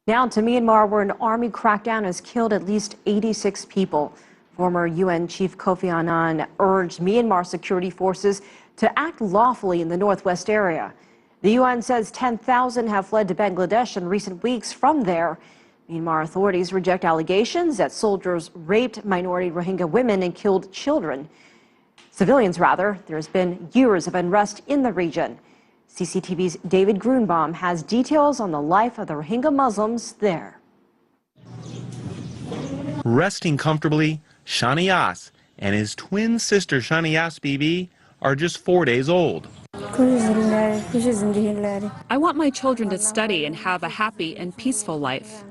Now to Myanmar, where an army crackdown has killed at least 86 people. Former UN Chief Kofi Annan urged Myanmar security forces to act lawfully in the northwest area. The UN says 10,000 have fled to Bangladesh in recent weeks from there. Myanmar authorities reject allegations that soldiers raped minority Rohingya women and killed children. Civilians, rather. There's been years of unrest in the region. CCTV's David Grunbaum has details on the life of the Rohingya Muslims there. Resting comfortably, Shanias and his twin sister Shanias Bibi are just 4 days old. I want my children to study and have a happy and peaceful life.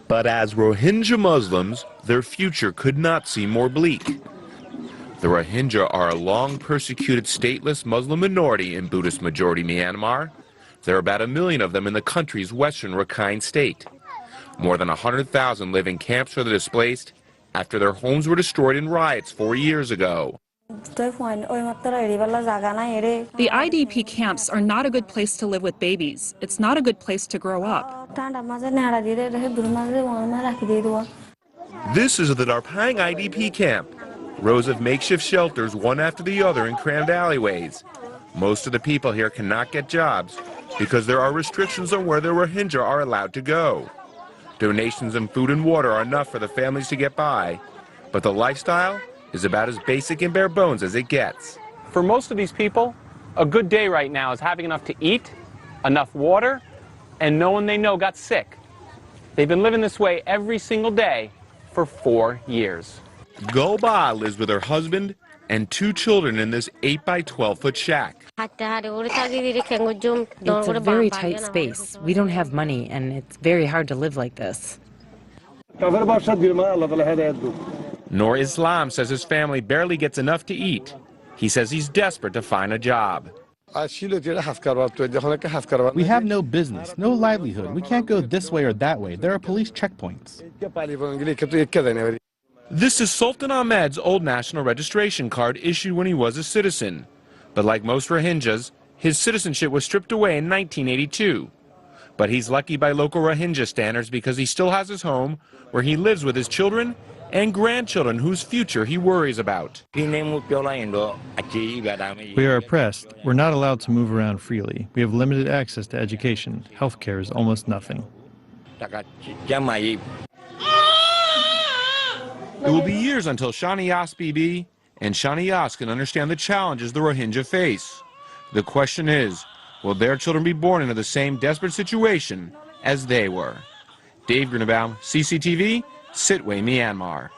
But as Rohingya Muslims, their future could not seem more bleak. The Rohingya are a long persecuted stateless Muslim minority in Buddhist-majority Myanmar. There are about 1 million of them in the country's western Rakhine state. More than 100,000 live in camps for the displaced after their homes were destroyed in riots 4 years ago. The IDP camps are not a good place to live with babies. It's not a good place to grow up. This is the Darpang IDP camp. Rows of makeshift shelters, one after the other in crammed alleyways. Most of the people here cannot get jobs because there are restrictions on where the Rohingya are allowed to go. Donations in food and water are enough for the families to get by, but the lifestyle is about as basic and bare bones as it gets. For most of these people, a good day right now is having enough to eat, enough water, and no one they know got sick. They've been living this way every single day for 4 years. Goba lives with her husband and 2 children in this 8 by 12 foot shack. It's a very tight space. We don't have money, and it's very hard to live like this. Noor Islam says his family barely gets enough to eat. He says he's desperate to find a job. We have no business, no livelihood. We can't go this way or that way. There are police checkpoints. This is Sultan Ahmed's old national registration card issued when he was a citizen. But like most Rohingyas, his citizenship was stripped away in 1982. But he's lucky by local Rohingya standards because he still has his home where he lives with his children and grandchildren whose future he worries about. We are oppressed. We're not allowed to move around freely. We have limited access to education. Healthcare is almost nothing. It will be years until Shanias Bibi and Shanias can understand the challenges the Rohingya face. The question is, will their children be born into the same desperate situation as they were? Dave Grunbaum, CCTV, Sitwe, Myanmar.